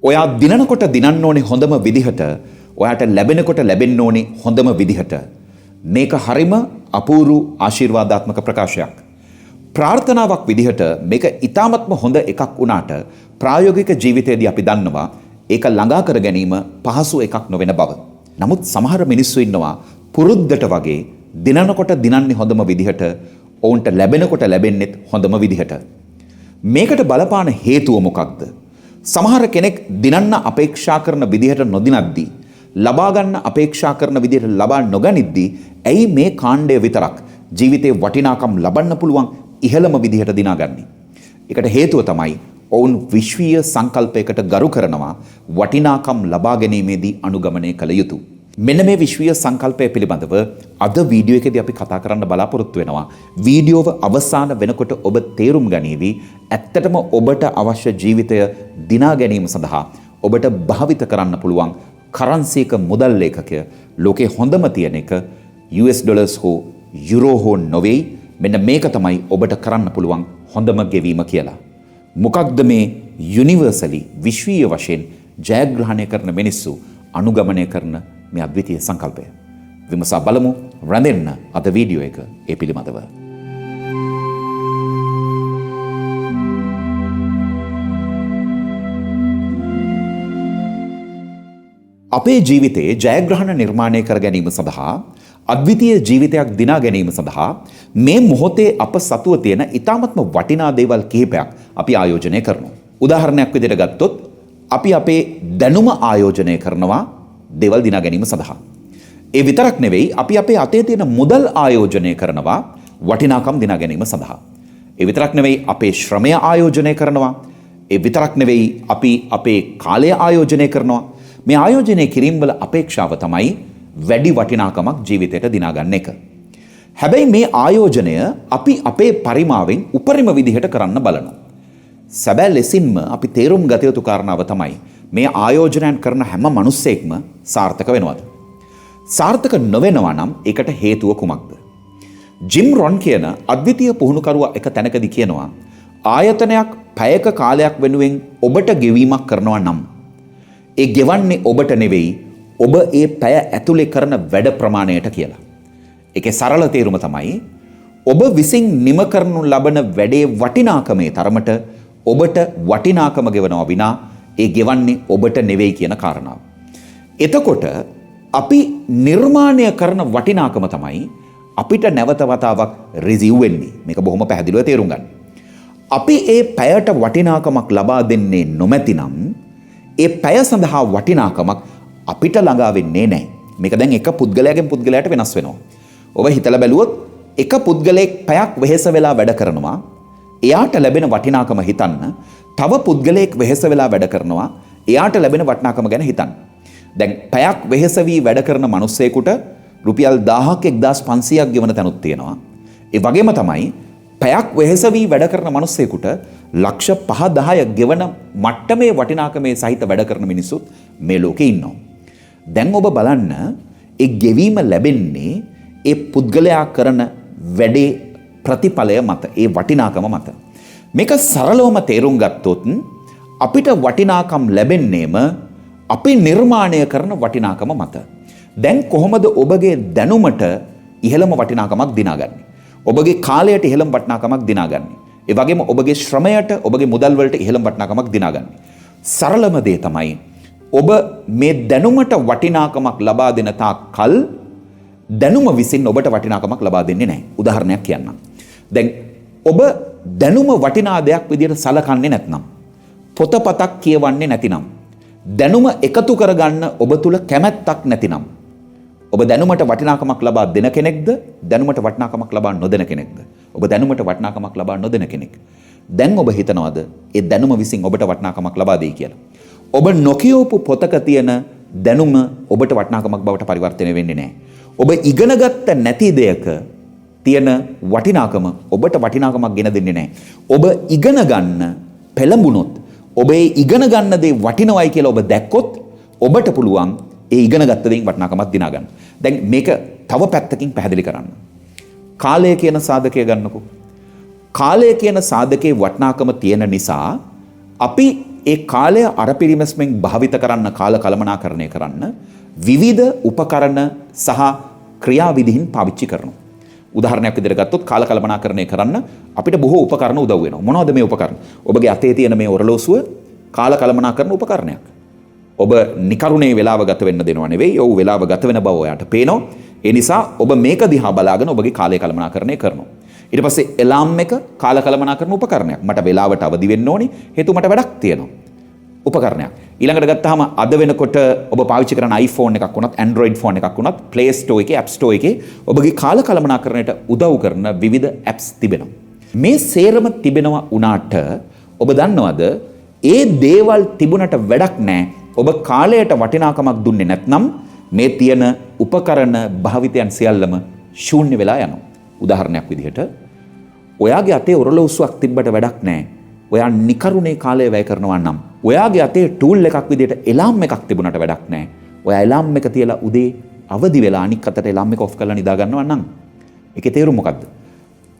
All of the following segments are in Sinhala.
ඔයා දිනනකොට දිනන්න ඕනේ හොඳම විදිහට, ඔයාට ලැබෙනකොට ලැබෙන්න ඕනේ හොඳම විදිහට. මේක හරිම අපූර්ව ආශිර්වාදාත්මක ප්‍රකාශයක්. ප්‍රාර්ථනාවක් විදිහට මේක ඊටාත්ම හොඳ එකක් වුණාට ප්‍රායෝගික ජීවිතයේදී අපි දන්නවා ඒක ළඟා කර ගැනීම පහසු එකක් නොවන බව. නමුත් සමහර මිනිස්සු ඉන්නවා පුරුද්දට වගේ දිනනකොට දිනන්නේ හොඳම විදිහට, ඔවුන්ට ලැබෙනකොට ලැබෙන්නේත් හොඳම විදිහට. මේකට බලපාන හේතුව මොකක්ද? සමහර කෙනෙක් දිනන්න අපේක්ෂා කරන විදිහට නොදිනද්දී, ලබා ගන්න අපේක්ෂා කරන විදිහට ලබා නොගනිද්දී, ඇයි මේ කාණ්ඩය විතරක් ජීවිතේ වටිනාකම් ලබන්න පුළුවන් ඉහළම විදිහට දිනාගන්නේ? ඒකට හේතුව තමයි ඔවුන් විශ්වීය සංකල්පයකට ගරු කරනවා වටිනාකම් ලබා ගැනීමේදී අනුගමනය කළ යුතු. මෙන්න මේ විශ්වීය සංකල්පය පිළිබඳව අද වීඩියෝ එකේදී අපි කතා කරන්න බලාපොරොත්තු වෙනවා. වීඩියෝව අවසාන වෙනකොට ඔබ තේරුම් ගනීවි ඇත්තටම ඔබට අවශ්‍ය ජීවිතය දිනා ගැනීම සඳහා ඔබට භාවිත කරන්න පුළුවන් කරන්සි එක මුදල් ලේඛකය ලෝකේ හොඳම තියෙන එක US ඩොලර්ස් හෝ යුරෝ හෝ නොවේයි. මෙන්න මේක තමයි ඔබට කරන්න පුළුවන් හොඳම ගෙවීම කියලා. මොකක්ද මේ යුනිවර්සලි විශ්වීය වශයෙන් ජයග්‍රහණය කරන මිනිස්සු අනුගමනය කරන මේ අද්විතීය සංකල්පය? විමසා බලමු. රැඳෙන්න අද වීඩියෝ එක ඒ පිළිබඳව. අපේ ජීවිතයේ ජයග්‍රහණ නිර්මාණය කර ගැනීම සඳහා, අද්විතීය ජීවිතයක් දිනා ගැනීම සඳහා මේ මොහොතේ අප සතුව තියෙන ඊ타ත්ම වටිනා දේවල් කිහිපයක් අපි ආයෝජනය කරනවා. උදාහරණයක් විදිහට ගත්තොත් අපි අපේ දැනුම ආයෝජනය කරනවා දේවල් දිනා ගැනීම සඳහා. ඒ විතරක් නෙවෙයි, අපි අපේ අතේ තියෙන මුදල් ආයෝජනය කරනවා වටිනාකම් දිනා ගැනීම සඳහා. ඒ විතරක් නෙවෙයි, අපේ ශ්‍රමය ආයෝජනය කරනවා. ඒ විතරක් නෙවෙයි, අපි අපේ කාලය ආයෝජනය කරනවා. මේ ආයෝජනය කිරීම වල අපේක්ෂාව තමයි වැඩි වටිනාකමක් ජීවිතයට දිනා ගන්න එක. හැබැයි මේ ආයෝජනය අපි අපේ පරිමාවෙන් උපරිම විදිහට කරන්න බලනවා. සැබෑ ලෙසින්ම අපි තේරුම් ගත යුතු කාරණාව තමයි මේ ආයෝජනයන් කරන හැම මිනිස්සෙක්ම සාර්ථක වෙනවද? සාර්ථක නොවෙනවා නම් ඒකට හේතුව කුමක්ද? ජිම් රොන් කියන අද්විතීය පුහුණුකරුවා එක තැනකදී කියනවා ආයතනයක් පැයක කාලයක් වෙනුවෙන් ඔබට ගෙවීමක් කරනවා නම් ඒ ගෙවන්නේ ඔබට නෙවෙයි, ඔබ ඒ පැය ඇතුලේ කරන වැඩ ප්‍රමාණයට කියලා. ඒකේ සරල තේරුම තමයි ඔබ විසින් නිම කරනු ලබන වැඩේ වටිනාකමේ තරමට ඔබට වටිනාකම ගෙවනවා විනා ඒ ගෙවන්නේ ඔබට නෙවෙයි කියන කාරණාව. එතකොට අපි නිර්මාණය කරන වටිනාකම තමයි අපිට නැවත වතාවක් රිසිව් වෙන්නේ. මේක බොහොම පැහැදිලිව තේරුම් ගන්න. අපි ඒ පැයට වටිනාකමක් ලබා දෙන්නේ නොමැතිනම් ඒ පැය සඳහා වටිනාකමක් අපිට ළඟා වෙන්නේ නැහැ. මේක දැන් එක පුද්ගලයාගෙන් පුද්ගලයාට වෙනස් වෙනවා. ඔබ හිතලා බැලුවොත් එක පුද්ගලයෙක් පැයක් වෙහෙස වෙලා වැඩ කරනවා, එයාට ලැබෙන වටිනාකම හිතන්න. තව පුද්ගලයෙක් වෙහෙස වෙලා වැඩ කරනවා, එයාට ලැබෙන වටිනාකම ගැන හිතන්න. දැන් පැයක් වෙහෙස වී වැඩ කරන මිනිස්සෙකුට රුපියල් 1000ක් 1500ක් ගෙවන තැනුත් තියෙනවා. ඒ වගේම තමයි පැයක් වෙහෙස වී වැඩ කරන මිනිස්සෙකුට ලක්ෂ 5-10 ගෙවන මට්ටමේ වටිනාකමේ සහිත වැඩ කරන මිනිස්සුත් මේ ලෝකේ ඉන්නවා. දැන් ඔබ බලන්න, ඒ ගෙවීම ලැබෙන්නේ ඒ පුද්ගලයා කරන වැඩේ ප්‍රතිඵලය මත, ඒ වටිනාකම මත. මේක සරලවම තේරුම් ගත්තොත් අපිට වටිනාකම් ලැබෙන්නේම අපි නිර්මාණය කරන වටිනාකම මත. දැන් කොහොමද ඔබගේ දැනුමට ඉහළම වටිනාකමක් දිනාගන්නේ? ඔබගේ කාලයට ඉහළම වටිනාකමක් දිනාගන්නේ? ඒ වගේම ඔබගේ ශ්‍රමයට, ඔබගේ මුදල් වලට ඉහළම වටිනාකමක් දිනාගන්නේ? සරලම දේ තමයි ඔබ මේ දැනුමට වටිනාකමක් ලබා දෙන තාක් කල් දැනුම විසින් ඔබට වටිනාකමක් ලබා දෙන්නේ නැහැ. උදාහරණයක් කියන්නම්. දැන් ඔබ දැනුම වටිනා දෙයක් විදිහට සලකන්නේ නැත්නම්, පොතපතක් කියවන්නේ නැතිනම්, දැනුම එකතු කරගන්න ඔබ තුල කැමැත්තක් නැතිනම්, ඔබ දැනුමට වටිනාකමක් ලබා දෙන කෙනෙක්ද, දැනුමට වටිනාකමක් ලබා නොදෙන කෙනෙක්ද? ඔබ දැනුමට වටිනාකමක් ලබා නොදෙන කෙනෙක්. දැන් ඔබ හිතනවාද ඒ දැනුම විසින් ඔබට වටිනාකමක් ලබා දෙයි කියලා? ඔබ නොකියවපු පොතක තියෙන දැනුම ඔබට වටිනාකමක් බවට පරිවර්තනය වෙන්නේ නැහැ. ඔබ ඉගෙනගත්ත නැති දෙයක තියෙන වටිනාකම ඔබට වටිනාකමක් ගෙන දෙන්නේ නැහැ. ඔබ ඉගෙන ගන්න පෙළඹුණොත්, ඔබ ඒ ඉගෙන ගන්න දේ වටිනවයි කියලා ඔබ දැක්කොත්, ඔබට පුළුවන් ඒ ඉගෙන ගත්ත දේෙන් වටිනාකමක් දිනා ගන්න. දැන් මේක තව පැත්තකින් පැහැදිලි කරන්න. කාලය කියන සාධකය ගන්නකෝ. කාලය කියන සාධකේ වටිනාකම තියෙන නිසා අපි ඒ කාලය අර පිරිමැස්මෙන් භාවිත කරන්න කාල කළමනාකරණය කරන්න විවිධ උපකරණ සහ ක්‍රියාවිධීන් පාවිච්චි කරනවා. උදාහරණයක් විදිහට ගත්තොත් කාල කළමනාකරණය කරන්න අපිට බොහෝ උපකරණ උදව් වෙනවා. මොනවද මේ උපකරණ? ඔබගේ අතේ තියෙන මේ ඔරලෝසුව කාල කළමනාකරන උපකරණයක්. ඔබ නිකරුණේ වෙලාව ගත වෙන්න දෙනව නෙවෙයි. ඔව් වෙලාව ගත වෙන බව ඔයාට පේනවා. ඒ නිසා ඔබ මේක දිහා බලාගෙන ඔබගේ කාලය කළමනාකරණය කරනවා. ඊට පස්සේ එලාම් එක කාල කළමනාකරන උපකරණයක්. මට වෙලාවට අවදි වෙන්න ඕනේ. හේතුව මට වැඩක් තියෙනවා. උපකරණයක්. ඊළඟට ගත්තාම අද වෙනකොට ඔබ පාවිච්චි කරන iPhone එකක් වුණත් Android phone එකක් වුණත් Play Store එකේ App Store එකේ ඔබගේ කාල කළමනාකරණයට උදව් කරන විවිධ apps තිබෙනවා. මේ සේරම තිබෙනවා උනාට ඔබ දන්නවද ඒ දේවල් තිබුණට වැඩක් නැහැ. ඔබ කාලයට වටිනාකමක් දුන්නේ නැත්නම් මේ තියෙන උපකරණ භාවිතයන් සියල්ලම ශූන්‍ය වෙලා යනවා. උදාහරණයක් විදිහට ඔයාගේ අතේ ඔරලෝසුවක් තිබ්බට වැඩක් නැහැ. ඔයා නිකරුණේ කාලය වැය කරනවා නම් ඔයාගේ අතේ ටූල් එකක් විදිහට එලාම් එකක් තිබුණට වැඩක් නැහැ. ඔයා එලාම් එක තියලා උදේ අවදි වෙලා අනික් අතට එලාම් එක ඔෆ් කරලා නිදා ගන්නවා නම් ඒකේ තේරුම මොකද්ද?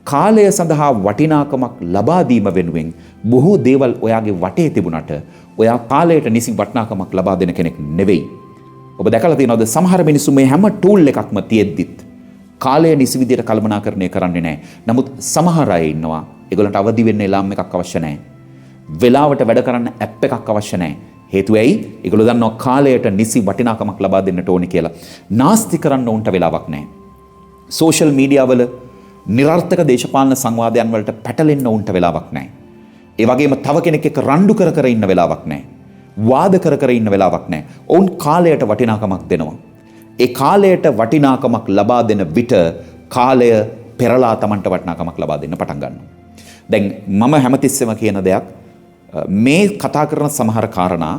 කාලය සඳහා වටිනාකමක් ලබා දීම වෙනුවෙන් බොහෝ දේවල් ඔයාගේ වටේ තිබුණට ඔයා කාලයට නිසි වටිනාකමක් ලබා දෙන කෙනෙක් නෙවෙයි. ඔබ දැකලා තියෙනවද සමහර මිනිස්සු මේ හැම ටූල් එකක්ම තියෙද්දිත් කාලය නිසි විදිහට කළමනාකරණය කරන්නේ නැහැ. නමුත් සමහර අය ඉන්නවා ඒගොල්ලන්ට අවදි වෙන්න එලාම් එකක් අවශ්‍ය නැහැ. වෙලාවට වැඩ කරන්න ඇප් එකක් අවශ්‍ය නැහැ. හේතුව ඇයි? ඒගොල්ලෝ දන්නවා කාලයට නිසි වටිනාකමක් ලබා දෙන්නට ඕනේ කියලා. නාස්ති කරන්න උන්ට වෙලාවක් නැහැ. සෝෂල් මීඩියා වල නිරර්ථක දේශපාලන සංවාදයන් වලට පැටලෙන්න උන්ට වෙලාවක් නැහැ. ඒ වගේම තව කෙනෙක් එක්ක රණ්ඩු කර කර ඉන්න වෙලාවක් නැහැ. වාද කර කර ඉන්න වෙලාවක් නැහැ. ඔවුන් කාලයට වටිනාකමක් දෙනවා. ඒ කාලයට වටිනාකමක් ලබා දෙන විට කාලය පෙරලා Tamanට වටිනාකමක් ලබා දෙන්න පටන් ගන්නවා. දැන් මම හැමතිස්සෙම කියන දෙයක් මේ කතා කරන සමහර කාරණා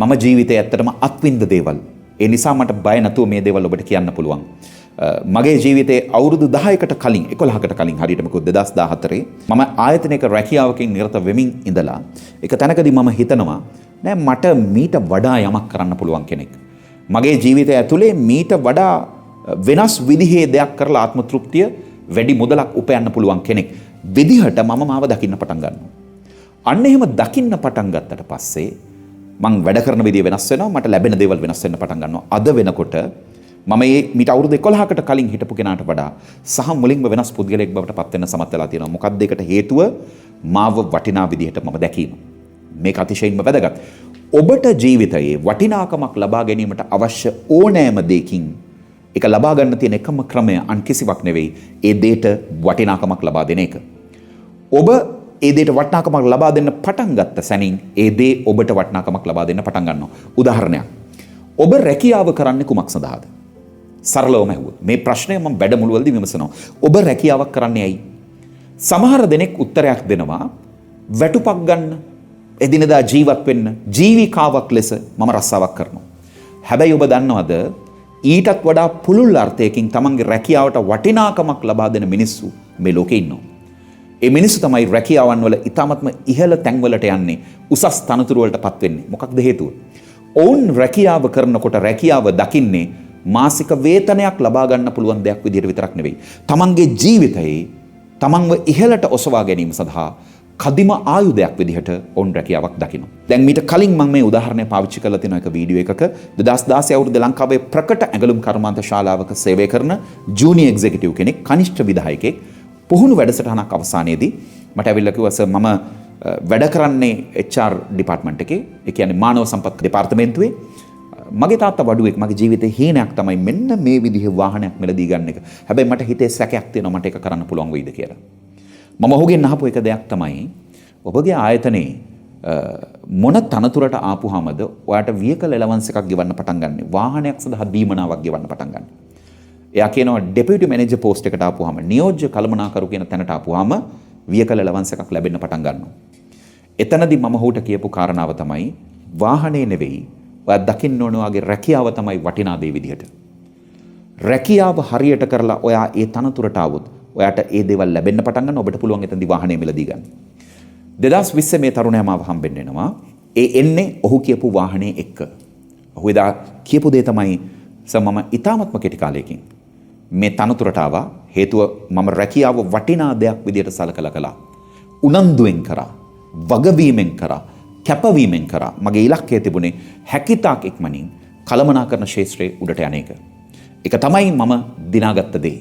මම ජීවිතයේ ඇත්තටම අත්විඳ දේවල්. ඒ නිසා මට බය නැතුව මේ දේවල් ඔබට කියන්න පුළුවන්. මගේ ජීවිතයේ අවුරුදු 10කට කලින් 11කට කලින් හරියටම 2014 මම ආයතනයක රැකියාවකින් නිරත වෙමින් ඉඳලා එක තැනකදී මම හිතනවා නෑ මට මීට වඩා යමක් කරන්න පුළුවන් කෙනෙක්. මගේ ජීවිතය ඇතුලේ මීට වඩා වෙනස් විදිහේ දෙයක් කරලා ආත්ම තෘප්තිය වැඩි මුදලක් උපයන්න පුළුවන් කෙනෙක් විදිහට මම මාව දකින්න පටන් ගන්නවා. අන්න එහෙම දකින්න පටන් ගත්තට පස්සේ මං වැඩ කරන විදිය වෙනස් වෙනවා. මට ලැබෙන දේවල් වෙනස් වෙන්න පටන් ගන්නවා. අද වෙනකොට මම මේ මීට අවුරුදු 11කට කලින් හිටපු කෙනාට වඩා සහ මුලින්ම වෙනස් පුද්ගලයෙක් බවට පත් වෙන්න සමත් වෙලා තියෙනවා. මොකක්ද ඒකට හේතුව? මාව වටිනා විදිහට මම දැකීම. මේක අතිශයින්ම වැදගත්. ඔබට ජීවිතයේ වටිනාකමක් ලබා ගැනීමට අවශ්‍ය ඕනෑම දෙයකින් ඒක ලබා ගන්න තියෙන එකම ක්‍රමය අන් කිසිවක් නෙවෙයි ඒ දෙයට වටිනාකමක් ලබා දෙන එක. ඔබ ඒ දෙයට වටිනාකමක් ලබා දෙන්න පටන් ගත්ත සැනින් ඒ දේ ඔබට වටිනාකමක් ලබා දෙන්න පටන් ගන්නවා. උදාහරණයක්. ඔබ රැකියාව කරන්නේ කුමක් සඳහාද? සරලවම ඇහුවොත් මේ ප්‍රශ්නය මම වැඩමුළුවලදී විමසනවා. ඔබ රැකියාවක් කරන්නේ ඇයි? සමහර දෙනෙක් උත්තරයක් දෙනවා වැටුපක් ගන්න, එදිනදා ජීවත් වෙන්න, ජීවිකාවක් ලෙස මම රස්සාවක් කරනවා. හැබැයි ඔබ දන්නවද ඊටත් වඩා පුළුල් අර්ථයකින් තමන්ගේ රැකියාවට වටිනාකමක් ලබා දෙන මිනිස්සු මේ ලෝකේ ඉන්නවා. ඒ මිනිස්සු තමයි රැකියාවන් වල ඉතාමත්ම ඉහළ තැන්වලට යන්නේ, උසස් තනතුරු වලට පත් වෙන්නේ. මොකක්ද හේතුව? ඔවුන් රැකියාව කරනකොට රැකියාව දකින්නේ මාසික වේතනයක් ලබා ගන්න පුළුවන් දෙයක් විදිහට විතරක් නෙවෙයි. තමන්ගේ ජීවිතයේ තමන්ව ඉහළට ඔසවා ගැනීම සඳහා කදිම ආයුධයක් විදිහට ඔවුන් රැකියාවක් දකිනවා. දැන් මීට කලින් මම මේ උදාහරණය පාවිච්චි කරලා තියෙන එක වීඩියෝ එකක 2016 අවුරුද්දේ ලංකාවේ ප්‍රකට ඇඟලුම් කර්මාන්ත ශාලාවක සේවය කරන ජූනියර් එක්සිකියුටිව් කෙනෙක්, කනිෂ්ඨ විධායකයෙක් පුහුණු වැඩසටහනක් අවසානයේදී මට ඇවිල්ලා කිව්වා සර් මම වැඩ කරන්නේ HR ඩිපාර්ට්මන්ට් එකේ. ඒ කියන්නේ මානව සම්පත් දෙපාර්තමේන්තුවේ. මගේ තාත්තා වඩුවෙක්. මගේ ජීවිතේ හීනයක් තමයි මෙන්න මේ විදිහේ වාහනයක් මිලදී ගන්න එක. හැබැයි මට හිතේ සැකයක් තියෙනවා මට ඒක කරන්න පුළුවන් වෙයිද කියලා. මම ඔහුගෙන් අහපු එක දෙයක් තමයි ඔබගේ ආයතනයේ මොන තනතුරට ආපුහමද ඔයාට වියකල් එලවන්ස් එකක් ගෙවන්න පටන් ගන්න, වාහනයක් සඳහා දීමනාවක් ගෙවන්න පටන් ගන්න. එයා කියනවා ඩෙපියුටි මැනේජර් පෝස්ට් එකට ආපුහම, නියෝජ්‍ය කළමනාකරු කියන තැනට ආපුහම වියකල් එලවන්ස් එකක් ලැබෙන්න පටන් ගන්නවා. එතනදී මම ඔහුට කියපු කාරණාව තමයි වාහනේ නෙවෙයි ඔයා දකින්න ඕන වගේ රැකියාව තමයි වටිනා දේ විදිහට. රැකියාව හරියට කරලා ඔයා ඒ තනතුරට ආවොත් ඔයාට ඒ දේවල් ලැබෙන්න පටන් ගන්න, ඔබට පුළුවන් එතනදී වාහනේ මිලදී ගන්න. 2020 මේ තරුණයා මාව හම්බෙන්න එනවා. ඒ එන්නේ ඔහු කියපු වාහනේ එක්ක. ඔහු එදා කියපු දේ තමයි මම ඉතාමත්ම කෙටි කාලයකින් මේ තනතුරට ආවා. හේතුව මම රැකියාව වටිනා දෙයක් විදිහට සලකලා කළා. උනන්දුවෙන් කරා. වගවීමෙන් කරා, කැපවීමෙන් කරා. මගේ ඉලක්කය තිබුණේ හැකිතාක් ඉක්මනින් කළමනාකරණ ශාස්ත්‍රයේ උඩට යන එක. ඒක තමයි මම දිනාගත්ත දේ.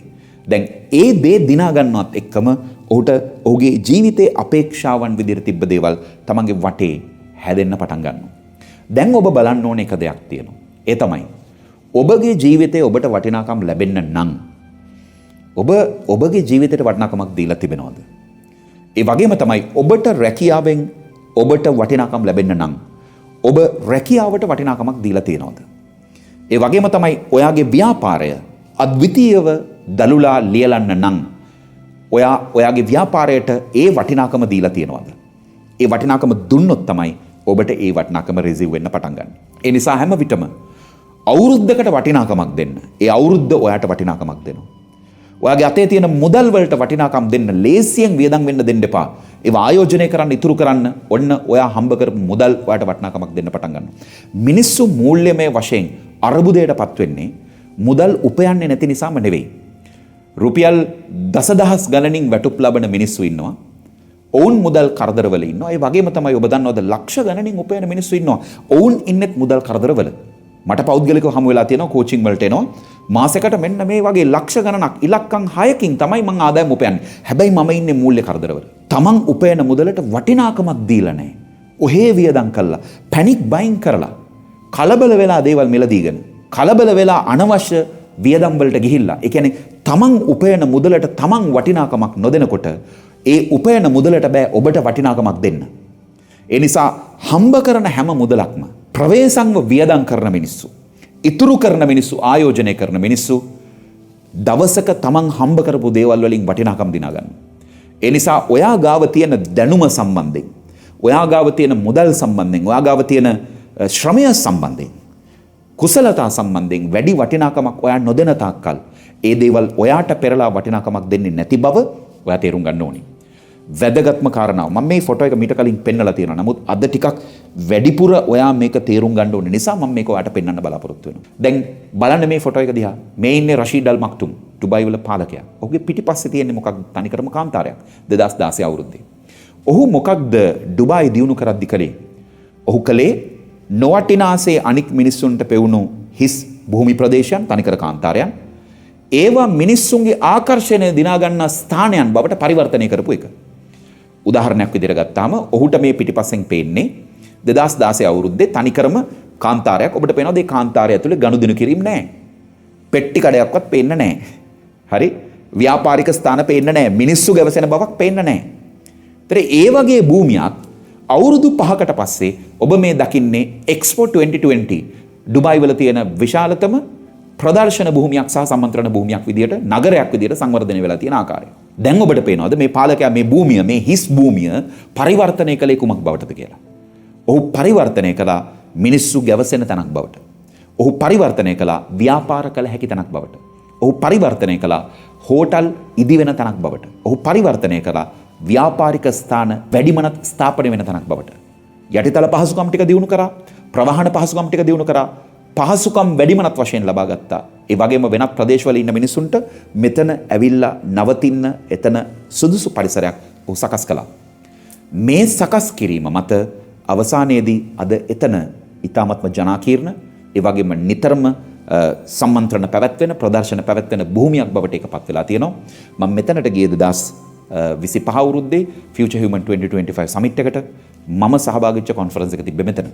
දැන් ඒ දේ දිනා ගන්නවත් එක්කම ඔහුට ඔහුගේ ජීවිතයේ අපේක්ෂාවන් විදිහට තිබ්බ දේවල් තමන්ගේ වටේ හැදෙන්න පටන් ගන්නවා. දැන් ඔබ බලන්න ඕන එක දෙයක් තියෙනවා. ඒ තමයි ඔබගේ ජීවිතයේ ඔබට වටිනාකම් ලැබෙන්න නම් ඔබ ඔබගේ ජීවිතයට වටිනාකමක් දීලා තිබෙනවද? ඒ වගේම තමයි ඔබට රැකියාවෙන් ඔබට වටිනාකම් ලැබෙන්න නම් ඔබ රැකියාවට වටිනාකමක් දීලා තියෙනවද? ඒ වගේම තමයි ඔයාගේ ව්‍යාපාරය අද්විතීයව දලුලා ලියලන්න නම් ඔයාගේ ව්‍යාපාරයට ඒ වටිනාකම දීලා තියෙනවද? ඒ වටිනාකම දුන්නොත් තමයි ඔබට ඒ වටිනාකම රිසීව් වෙන්න පටන් ගන්න. ඒ නිසා හැම විටම අවුරුද්දකට වටිනාකමක් දෙන්න. ඒ අවුරුද්ද ඔයාට වටිනාකමක් දෙනවා. ඔයාගේ අතේ තියෙන මුදල් වලට වටිනාකම් දෙන්න ලේසියෙන් වියදම් වෙන්න දෙන්න එපා. ඒවා ආයෝජනය කරන්න, ඉතුරු කරන්න. ඔන්න ඔයා හම්බ කරපු මුදල් ඔයාට වටිනාකමක් දෙන්න පටන් ගන්නවා. මිනිස්සු මූල්‍යමය වශයෙන් අරුබුදයටපත් වෙන්නේ මුදල් උපයන්නේ නැති නිසාම නෙවෙයි. රුපියල් දසදහස් ගණනින් වැටුප් ලබන මිනිස්සු ඉන්නවා. ඔවුන් මුදල් කරදරවල ඉන්නවා. ඒ වගේම තමයි ඔබ දන්නවද ලක්ෂ ගණනින් උපයන මිනිස්සු ඉන්නවා. ඔවුන් ඉන්නෙත් මුදල් කරදරවල. මට පෞද්ගලිකව හමු වෙලා තියෙනවා කෝචින් වලට එනවා. මාසෙකට මෙන්න මේ වගේ ලක්ෂ ගණනක් ඉලක්කම් 6කින් තමයි මම ආදායම උපයන්නේ. හැබැයි මම ඉන්නේ මූල්‍ය කරදරවල. තමන් උපයන මුදලට වටිනාකමක් දීලා නැහැ. ඔහේ වියදම් කළා, පැනික් බයින් කරලා, කලබල වෙලා දේවල් මිලදීගෙන, කලබල වෙලා අනවශ්‍ය වියදම් වලට ගිහිල්ලා. ඒ කියන්නේ තමන් උපයන මුදලට තමන් වටිනාකමක් නොදෙනකොට ඒ උපයන මුදලට බෑ ඔබට වටිනාකමක් දෙන්න. ඒ නිසා හම්බ කරන හැම මුදලක්ම ප්‍රවේශංව වියදම් කරන මිනිස්සු, ඉතුරු කරන මිනිස්සු, ආයෝජනය කරන මිනිස්සු දවසක තමන් හම්බ කරපු දේවල් වලින් වටිනාකම් දිනා ගන්නවා. ඒ නිසා ඔයා ගාව තියෙන දැනුම සම්බන්ධයෙන්, ඔයා ගාව තියෙන මුදල් සම්බන්ධයෙන්, ඔයා ගාව තියෙන ශ්‍රමය සම්බන්ධයෙන්, කුසලතා සම්බන්ධයෙන් වැඩි වටිනාකමක් ඔයා නොදෙන තාක්කල් ඒ දේවල් ඔයාට පෙරලා වටිනාකමක් දෙන්නේ නැති බව ඔයා තේරුම් ගන්න ඕනේ. වැදගත්ම කාරණාව මම මේ ෆොටෝ එක මීට කලින් පෙන්නලා තියෙනවා. නමුත් අද ටිකක් වැඩිපුර ඔයා මේක තේරුම් ගන්න ඕනේ නිසා මම මේක ඔයාට පෙන්වන්න බලාපොරොත්තු වෙනවා. දැන් බලන්න මේ ෆොටෝ එක දිහා. මේ ඉන්නේ රෂීඩ් අල් මක්තුම්, ඩුබායි වල පාලකයා. ඔහුගේ පිටිපස්සේ තියෙන්නේ මොකක්ද? තනිකරම කාන්තාරයක්. 2016 අවුරුද්දේ. ඔහු මොකක්ද ඩුබායි දියුණු කරද්දි කළේ? ඔහු කළේ නොවටිනාසේ අනික් මිනිස්සුන්ට පෙවුණු හිස් භූමි ප්‍රදේශයන්, තනිකර කාන්තාරයන්, ඒවා මිනිස්සුන්ගේ ආකර්ෂණය දිනා ගන්නා ස්ථානයන් බවට පරිවර්තනය කරපු එක. උදාහරණයක් විදිහට ගත්තාම ඔහුට මේ පිටිපස්සෙන් පේන්නේ 2016 අවුරුද්දේ තනිකරම කාන්තාරයක්. ඔබට පේනවා මේ කාන්තාරය ඇතුලේ ගනුදෙනු කිරීම නැහැ. පෙට්ටි කඩයක්වත් පේන්නේ නැහැ. හරි? ව්‍යාපාරික ස්ථාන පේන්නේ නැහැ. මිනිස්සු ගැවසෙන බවක් පේන්නේ නැහැ. ඒතර ඒ වගේ භූමියක් අවුරුදු 5කට පස්සේ ඔබ මේ දකින්නේ එක්ස්පෝ 2020 ඩුබායි වල තියෙන විශාලතම ප්‍රදර්ශන භූමියක් සහ සම්මන්ත්‍රණ භූමියක් විදියට, නගරයක් විදියට සංවර්ධනය වෙලා තියෙන ආකාරය. දැන් ඔබට පේනවද මේ පාලකයා මේ භූමිය, මේ හිස් භූමිය පරිවර්තනය කළේ කුමක් බවටද කියලා? ඔහු පරිවර්තනය කළා මිනිස්සු ගැවසෙන තැනක් බවට. ඔහු පරිවර්තනය කළා ව්‍යාපාර කළ හැකි තැනක් බවට. ඔහු පරිවර්තනය කළා හෝටල් ඉදිවෙන තැනක් බවට. ඔහු පරිවර්තනය කළා ව්‍යාපාරික ස්ථාන වැඩිමනත් ස්ථාපනය වෙන තැනක් බවට. යටිතල පහසුකම් ටික දියුණු කරා, ප්‍රවාහන පහසුකම් ටික දියුණු කරා, පහසුකම් වැඩිමනත් වශයෙන් ලබා ගත්තා. ඒ වගේම වෙනත් ප්‍රදේශවල ඉන්න මිනිසුන්ට මෙතන ඇවිල්ලා නවතින්න එතන සුදුසු පරිසරයක් ඔහු සකස් කළා. මේ සකස් කිරීම මත අවසානයේදී අද එතන ඊ타මත්ම ජනාකීර්ණ, ඒ වගේම නිතරම සම්මන්ත්‍රණ පැවැත්වෙන, ප්‍රදර්ශන පැවැත්වෙන භූමියක් බවට ඒකපත් වෙලා තියෙනවා. මම මෙතනට ගියේ 2025 අවුරුද්දේ Future Human 2025 සමිට් එකට මම සහභාගී වෙච්ච කොන්ෆරන්ස් එක තිබ්බේ මෙතන.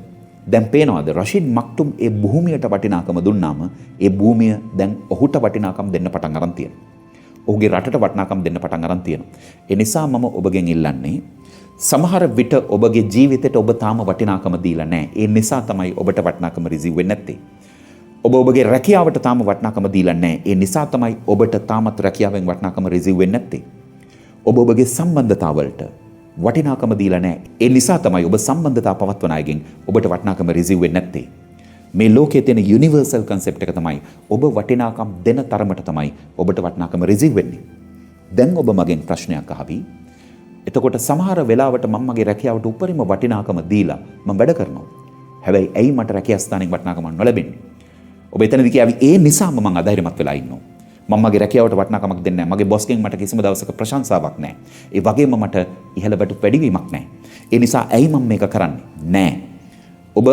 දැන් පේනවාද රෂීඩ් මක්තුම් ඒ භූමියට වටිනාකම දුන්නාම ඒ භූමිය දැන් ඔහුට වටිනාකම් දෙන්න පටන් අරන් තියෙනවා. ඔහුගේ රටට වටිනාකම් දෙන්න පටන් අරන් තියෙනවා. ඒ නිසා මම ඔබගෙන් ඉල්ලන්නේ සමහර විට ඔබගේ ජීවිතයට ඔබ තාම වටිනාකම දීලා නැහැ. ඒ නිසා තමයි ඔබට වටිනාකම රිසීව් වෙන්නේ නැත්තේ. ඔබ ඔබගේ රැකියාවට තාම වටිනාකම දීලා නැහැ. ඒ නිසා තමයි ඔබට තාමත් රැකියාවෙන් වටිනාකම රිසීව් වෙන්නේ නැත්තේ. ඔබ ඔබගේ සම්බන්ධතාවලට වටිනාකම දීලා නැහැ. ඒ නිසා තමයි ඔබ සම්බන්ධතාව පවත්වන අයගෙන් ඔබට වටිනාකම රිසීව් වෙන්නේ නැත්තේ. මේ ලෝකයේ තියෙන යුනිවර්සල් කන්සෙප්ට් එක තමයි ඔබ වටිනාකම් දෙන තරමට තමයි ඔබට වටිනාකම රිසීව් වෙන්නේ. දැන් ඔබ මගෙන් ප්‍රශ්නයක් අහවි. එතකොට සමහර වෙලාවට මම මගේ රැකියාවට උපරිම වටිනාකම දීලා මම වැඩ කරනවා. හැබැයි ඇයි මට රැකියා ස්ථානයේ වටිනාකම නොලැබෙන්නේ? ඔබ එතනදී කියාවි ඒ නිසාම මම අධෛර්යමත් වෙලා ඉන්නවා. මම මගේ රැකියාවට වටිනාකමක් දෙන්නේ නැහැ. මගේ බොස්ගෙන් මට කිසිම දවසක ප්‍රශංසාවක් නැහැ. ඒ වගේම මට ඉහළ වැටුප් වැඩිවීමක් නැහැ. ඒ නිසා ඇයි මම මේක කරන්නේ? නෑ. ඔබ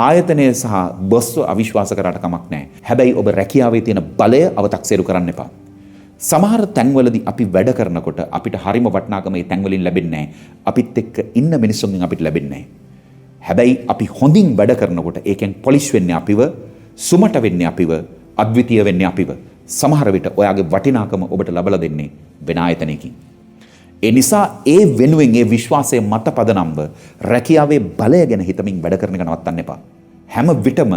ආයතනය සහ බොස්ව අවිශ්වාස කරාට කමක් නැහැ. හැබැයි ඔබ රැකියාවේ තියෙන බලය අව탁සේරු කරන්න එපා. සමහර තැන්වලදී අපි වැඩ කරනකොට අපිට හරිම වටිනාකම ඒ තැන්වලින් ලැබෙන්නේ නැහැ. අපිත් එක්ක ඉන්න මිනිස්සුන්ගෙන් අපිට ලැබෙන්නේ නැහැ. හැබැයි අපි හොඳින් වැඩ කරනකොට ඒකෙන් පොලිෂ් වෙන්නේ අපිව, සුමට වෙන්නේ අපිව, අද්විතීය වෙන්නේ අපිව. සමහර විට ඔයාගේ වටිනාකම ඔබට ලබලා දෙන්නේ වෙන ආයතනයකින්. ඒ නිසා ඒ වෙනුවෙන් ඒ විශ්වාසය මත පදනම්ව රැකියාවේ බලය ගැන හිතමින් වැඩ කරන එක නවත්තන්න එපා. හැම විටම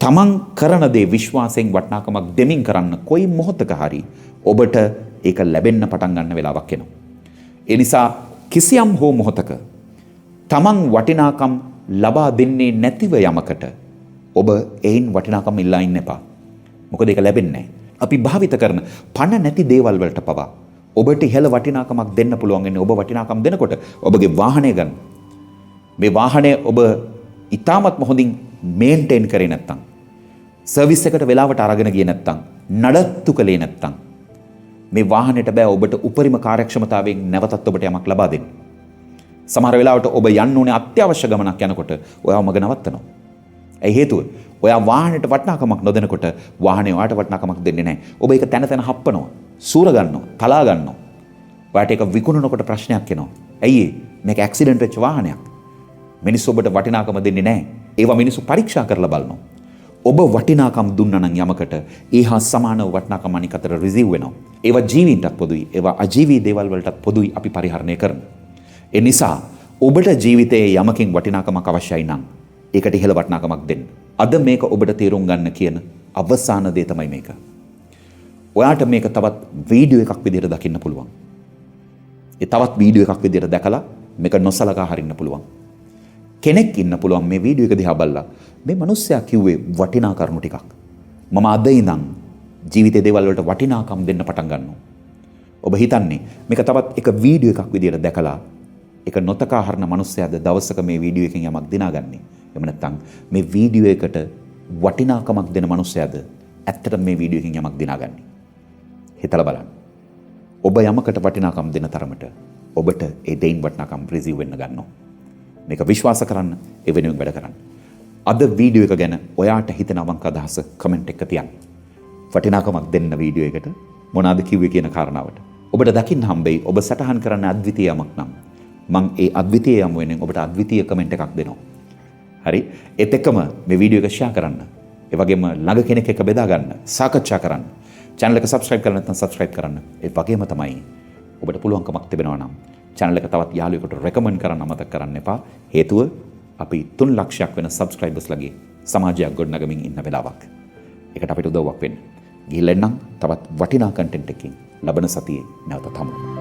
තමන් කරන දේ විශ්වාසයෙන් වටිනාකමක් දෙමින් කරන්න කොයි මොහොතක හරි ඔබට ඒක ලැබෙන්න පටන් ගන්න වෙලාවක් එනවා. ඒ නිසා කිසියම් හෝ මොහොතක තමන් වටිනාකම් ලබා දෙන්නේ නැතිව යමකට ඔබ එයින් වටිනාකම් ඉල්ලා ඉන්න එපා. මොකද ඒක ලැබෙන්නේ නැහැ. අපි භාවිත කරන පණ නැති දේවල් වලට පවා ඔබට ඉහළ වටිනාකමක් දෙන්න පුළුවන් වෙන්නේ ඔබ වටිනාකම් දෙනකොට. ඔබගේ වාහනය ගන්න. මේ වාහනය ඔබ ඉතාමත් හොඳින් මේන්ටේන් කරේ නැත්තම්, සර්විස් එකට වෙලාවට අරගෙන ගියේ නැත්තම්, නඩත්තු කළේ නැත්තම් මේ වාහනයට බෑ ඔබට උපරිම කාර්යක්ෂමතාවයෙන් නැවතත් ඔබට යමක් ලබා දෙන්න. සමහර වෙලාවට ඔබ යන්න ඕනේ අත්‍යවශ්‍ය ගමනක් යනකොට ඔයාව මග නවත්තනවා. ඒ හේතුව ඔයා වාහනයට වටිනාකමක් නොදෙනකොට වාහනේ ඔයාට වටිනාකමක් දෙන්නේ නැහැ. ඔබ ඒක තැන තැන හප්පනවා, සූර ගන්නවා, තලා ගන්නවා. ඔයාට ඒක විකුණනකොට ප්‍රශ්නයක් එනවා. ඇයි මේක ඇක්සිඩන්ට් වෙච්ච වාහනයක්. මිනිස්සු ඔබට වටිනාකම දෙන්නේ නැහැ. ඒවා මිනිස්සු පරීක්ෂා කරලා බලනවා. ඔබ වටිනාකම් දුන්නා නම් යමකට ඒ හා සමානව වටිනාකම් අනික අතර රිසීව් වෙනවා. ඒවා ජීවීන්ටත් පොදුයි, ඒවා අජීවී දේවල් වලටත් පොදුයි අපි පරිහරණය කරනවා. ඒ නිසා ඔබට ජීවිතයේ යමකින් වටිනාකමක් අවශ්‍යයි නම් ඒකට ඉහළ වටිනාකමක් දෙන්න. අද මේක ඔබට තේරුම් ගන්න කියන අවසාන දේ තමයි මේක. ඔයාට මේක තවත් වීඩියෝ එකක් විදිහට දකින්න පුළුවන්. ඒ තවත් වීඩියෝ එකක් විදිහට දැකලා මේක නොසලකා හරින්න පුළුවන්. කෙනෙක් ඉන්න පුළුවන් මේ වීඩියෝ එක දිහා බලලා මේ මිනිස්සයා කිව්වේ වටිනා කරුණු ටිකක්. මම අද ඉඳන් ජීවිතේ දේවල් වලට වටිනාකම් දෙන්න පටන් ගන්නවා. ඔබ හිතන්නේ මේක තවත් එක වීඩියෝ එකක් විදිහට දැකලා ඒක නොතකා හරින මිනිස්සයාද දවසක මේ වීඩියෝ එකෙන් යමක් දිනාගන්නේ? එහෙම නැත්නම් මේ වීඩියෝ එකට වටිනාකමක් දෙන මිනිස්සයාද ඇත්තටම මේ වීඩියෝ එකෙන් යමක් දිනාගන්නේ? හිතලා බලන්න. ඔබ යමකට වටිනාකම් දෙන තරමට ඔබට ඒ දෙයින් වටිනාකම් රිසීව් වෙන්න ගන්නවා. මේක විශ්වාස කරන්න, ඒ වෙනුවෙන් වැඩ කරන්න. අද වීඩියෝ එක ගැන ඔයාට හිතෙන අවංක අදහස කමෙන්ට් එක තියන්න. වටිනාකමක් දෙන්න වීඩියෝ එකට මොනවාද කිව්වේ කියන කාරණාවට. ඔබට දකින්න හම්බෙයි ඔබ සටහන් කරන්න අද්විතීයමක් නම් මම ඒ අද්විතීයම වෙනුවෙන් ඔබට අද්විතීය කමෙන්ට් එකක් දෙනවා. හරි? ඒත් එක්කම මේ වීඩියෝ එක ෂෙයා කරන්න. ඒ වගේම ළඟ කෙනෙක් එක්ක බෙදා ගන්න, සාකච්ඡා කරන්න. channel එක subscribe කරලා නැත්නම් subscribe කරන්න. ඒ වගේම තමයි ඔබට පුළුවන්කමක් තිබෙනවා නම් channel එක තවත් යාළුවෙකුට recommend කරන්න අමතක කරන්න එපා. හේතුව අපි 3 ලක්ෂයක් වෙන subscribers ලගේ සමාජයක් ගොඩනගමින් ඉන්න වෙලාවක්. ඒකට අපිට උදව්වක් වෙන්න. ගිහිල්ලා එන්නම් තවත් වටිනා content එකකින් ලබන සතියේ නැවත හමු.